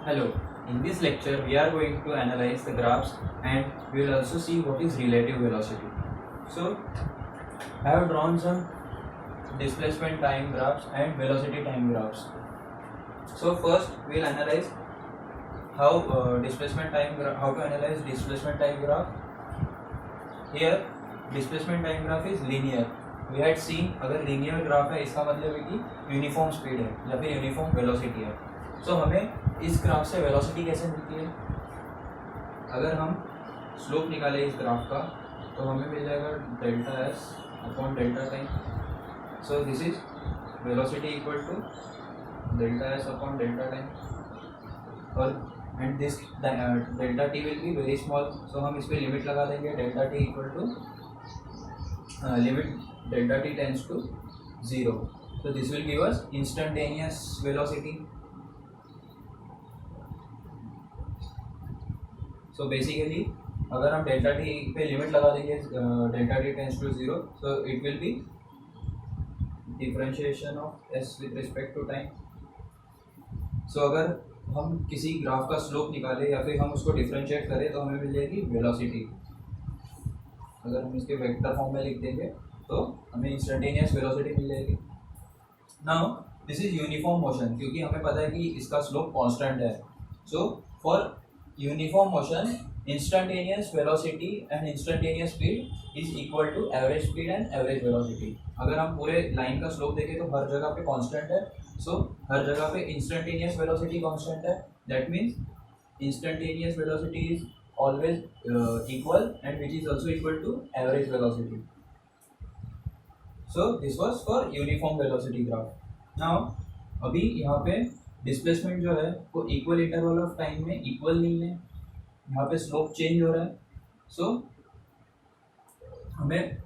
Hello, in this lecture we are going to analyze the graphs and we will also see what is relative velocity. So, I have drawn some displacement time graphs and velocity time graphs. So, first we will analyze how how to analyze displacement time graph. Here, displacement time graph is linear. We had seen अगर linear graph है इसका मतलब है कि uniform speed है या फिर uniform velocity है. सो हमें इस ग्राफ से वेलोसिटी कैसे मिलती है? अगर हम स्लोप निकालें इस ग्राफ का तो हमें मिल जाएगा delta s upon delta time. So this is velocity equal to delta s upon delta time और and this delta t will be very small. So हम इस पर लिमिट लगा देंगे delta t equal to limit delta t tends to 0. So this will give us instantaneous velocity. So basically अगर हम delta T पे limit लगा देंगे delta t tends to 0, so it will be differentiation of s with respect to time. So अगर हम किसी graph का slope निकालें या फिर हम उसको डिफरेंशिएट करें तो हमें मिल जाएगी वेलोसिटी. अगर हम इसके वेक्टर फॉर्म में लिख देंगे तो हमें इंस्टेंटेनियस वेलोसिटी मिल जाएगी. Now this is uniform motion क्योंकि हमें पता है कि इसका स्लोप कांस्टेंट है. So for uniform motion instantaneous velocity and instantaneous speed is equal to average speed and average velocity. अगर हम पूरे लाइन का स्लोप देखें तो हर जगह पे कांस्टेंट है. सो हर जगह पे इंस्टेंटेनियस वेलोसिटी कांस्टेंट है. That means instantaneous velocity is always equal and which is also equal to average velocity. So this was for uniform velocity graph. Now अभी यहाँ पे डिस्प्लेसमेंट जो है वो इक्वल इंटरवल ऑफ टाइम में equal नहीं है. यहाँ पे स्लोप चेंज हो रहा है. सो हमें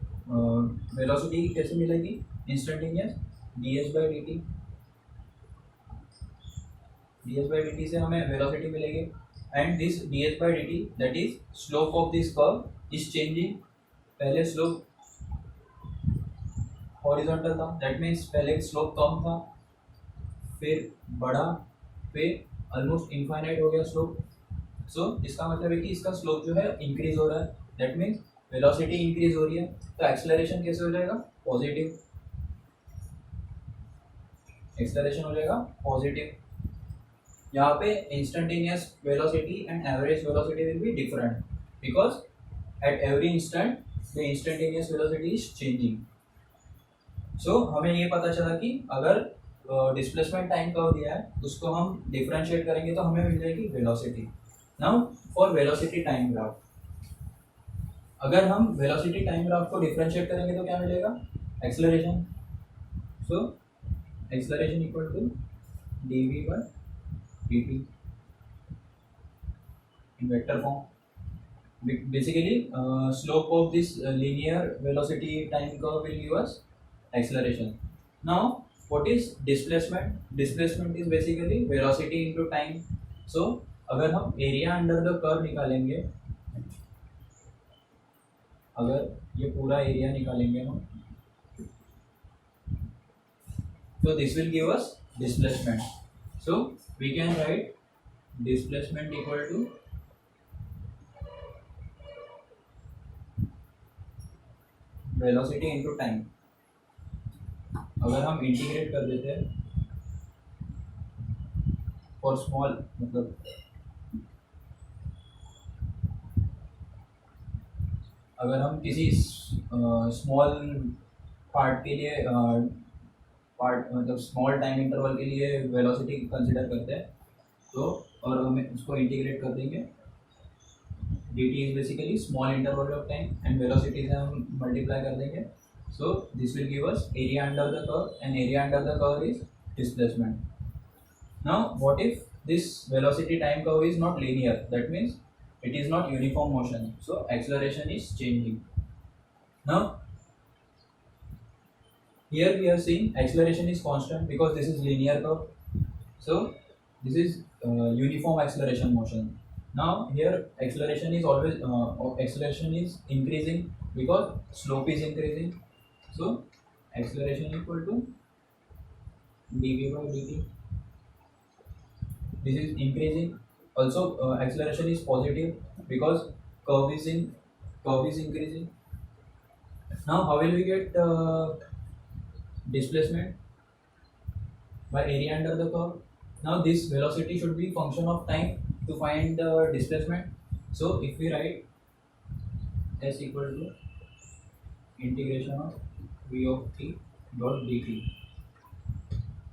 वेलोसिटी कैसे मिलेगी? Instantaneous ds by dt. ds by dt से हमें वेलोसिटी मिलेगी and this ds by dt that is slope of this curve is changing. पहले स्लोप हॉरिजॉन्टल था, दैट मीन्स पहले स्लोप कम था फिर बढ़ा फिर ऑलमोस्ट इनफाइनाइट हो गया स्लोप. सो इसका मतलब है कि इसका स्लोप जो है इंक्रीज हो रहा है. दैट मीन्स वेलोसिटी इंक्रीज हो रही है. तो एक्सेलरेशन कैसे हो जाएगा? पॉजिटिव. एक्सेलरेशन हो जाएगा पॉजिटिव. यहाँ पे instantaneous velocity and average velocity will be different because at every instant the instantaneous velocity is changing. So हमें ये पता चला कि अगर डिस्प्लेसमेंट टाइम कर्व दिया है उसको हम डिफरेंशिएट करेंगे तो हमें मिल जाएगी velocity. Now for velocity time graph, अगर हम वेलोसिटी टाइम ग्राफ को डिफरेंशिएट करेंगे तो क्या मिलेगा? Acceleration. So acceleration equal to dv by dt in vector form. Basically slope of this linear velocity time curve will give us acceleration. Now what is displacement? Displacement is basically velocity into time. So अगर हम area under the curve निकालेंगे, अगर ये पूरा area निकालेंगे हम तो this will give us displacement. So we can write displacement equal to velocity into time. अगर हम इंटीग्रेट कर देते हैं फॉर स्मॉल, मतलब अगर हम किसी स्मॉल पार्ट के लिए मतलब स्मॉल टाइम इंटरवल के लिए वेलोसिटी कंसिडर करते हैं तो और हमें उसको इंटीग्रेट कर देंगे. dt is basically small interval of time and velocity से हम मल्टीप्लाई कर देंगे. So this will give us area under the curve and area under the curve is displacement. Now what if this velocity time curve is not linear? That means it is not uniform motion. So acceleration is changing. Now here we are seeing acceleration is constant because this is linear curve. So this is uniform acceleration motion. Now here acceleration is always acceleration is increasing because slope is increasing. So acceleration equal to dv by dt. this is increasing. Also, acceleration is positive because curve is increasing. Now, how will we get displacement? By area under the curve. Now, this velocity should be function of time to find the displacement. So, if we write s equal to integration of v of t dot dt.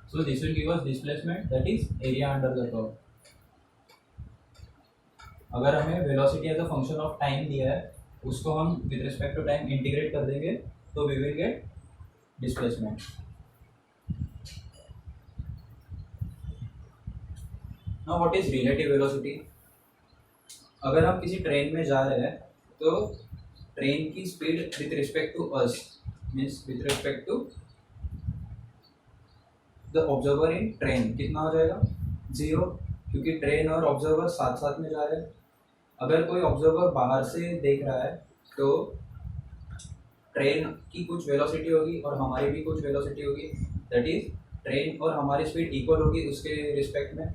So this will give us displacement, that is area under the curve. अगर हमें velocity as a function of time दिया है, उसको हम with respect to time integrate कर देंगे, तो we will get displacement. Now what is relative velocity? अगर हम किसी ट्रेन में जा रहे हैं तो ट्रेन की speed with respect to us means with respect to the observer in train कितना हो जाएगा? 0, क्योंकि ट्रेन और ऑब्जर्वर साथ साथ में जा रहे हैं. अगर कोई ऑब्जर्वर बाहर से देख रहा है तो ट्रेन की कुछ वेलोसिटी होगी और हमारी भी कुछ वेलोसिटी होगी, दैट इज ट्रेन और हमारी स्पीड इक्वल होगी उसके रिस्पेक्ट में.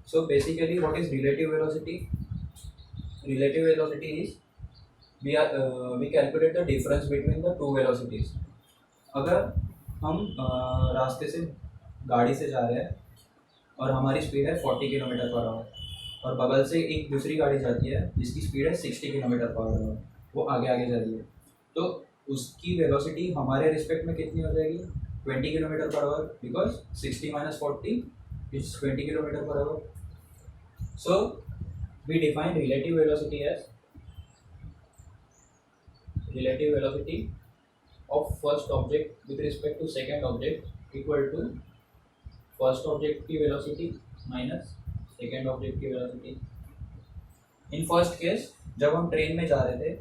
So basically what is relative velocity? Relative velocity is we calculate the difference between the two velocities. अगर हम रास्ते से गाड़ी से जा रहे हैं और हमारी स्पीड है 40 किलोमीटर पर आवर और बगल से एक दूसरी गाड़ी जाती है जिसकी स्पीड है 60 किलोमीटर पर आवर, वो आगे आगे जा रही है, तो उसकी वेलोसिटी हमारे रिस्पेक्ट में कितनी हो जाएगी? 20 kilometre per hour, because 60 minus 40 is 20 kilometre per hour. So we define relative velocity as relative velocity of first object with respect to second object equal to first object की velocity minus second object की velocity. In first case जब हम train में जा रहे थे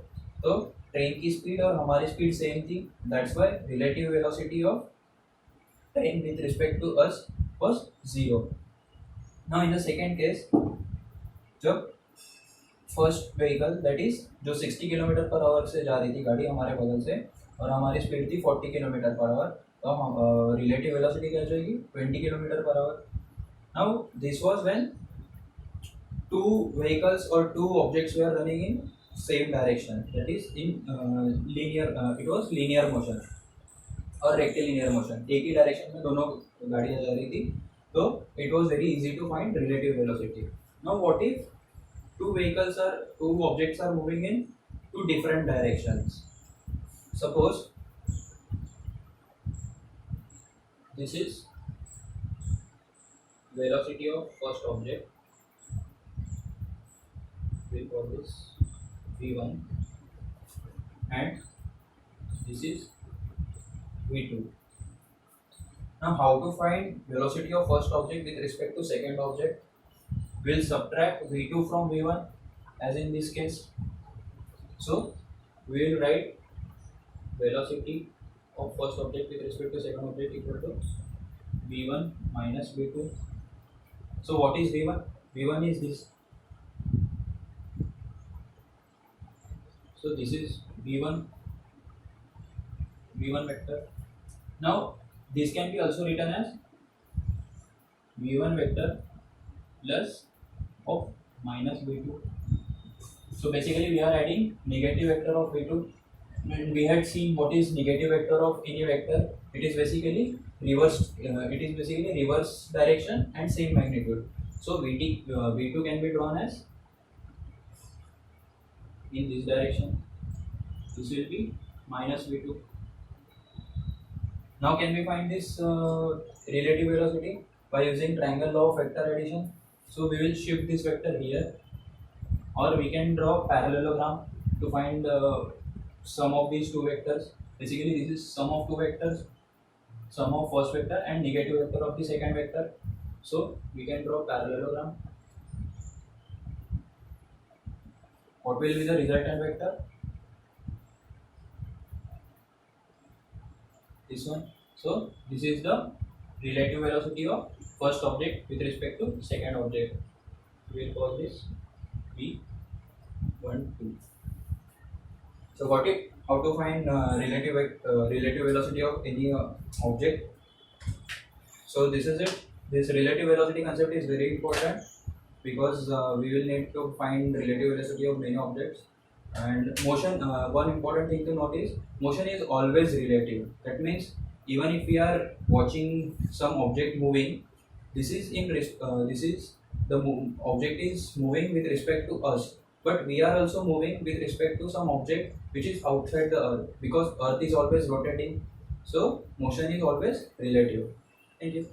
तो train की स्पीड और हमारी स्पीड सेम थी, that's why relative velocity of train with respect to us was 0. Now in the second case जब फर्स्ट व्हीकल दैट इज जो 60 किलोमीटर पर आवर से जा रही थी गाड़ी हमारे बगल से और हमारी स्पीड थी 40 किलोमीटर पर आवर, तो हम रिलेटिव वेलोसिटी क्या जाएगी? 20 kilometre per hour. Now this was when two vehicles और two objects were running in same direction, that is in linear, it was linear motion और रेक्टिलिनियर मोशन. एक ही direction में दोनों गाड़ियाँ जा रही थी, तो it was very easy to find relative velocity. Now what if two objects are moving in two different directions? Suppose this is velocity of first object, we'll call this v1, and this is v2. Now how to find velocity of first object with respect to second object? We'll subtract v2 from v1 as in this case. So we will write velocity of first object with respect to second object equal to v1 minus v2. So what is v1? v1 is this. So this is v1 vector. Now this can be also written as v1 vector plus of minus v2. So basically we are adding negative vector of v2, and we had seen what is negative vector of any vector. It is basically reverse direction and same magnitude. So v2 can be drawn as in this direction. This will be minus v2. Now can we find this relative velocity by using triangle law of vector addition? So we will shift this vector here, or we can draw parallelogram to find sum of these two vectors. Basically this is sum of two vectors, sum of first vector and negative vector of the second vector. So we can draw parallelogram. What will be the resultant vector? This one. So this is the relative velocity of first object with respect to second object. We will call this v12. So how to find relative velocity of any object? So this is it. This relative velocity concept is very important because we will need to find relative velocity of many objects. And motion, one important thing to note is motion is always relative. That means even if we are watching some object moving, this is this is the object is moving with respect to us, but we are also moving with respect to some object which is outside the earth, because earth is always rotating. So motion is always relative. Thank you.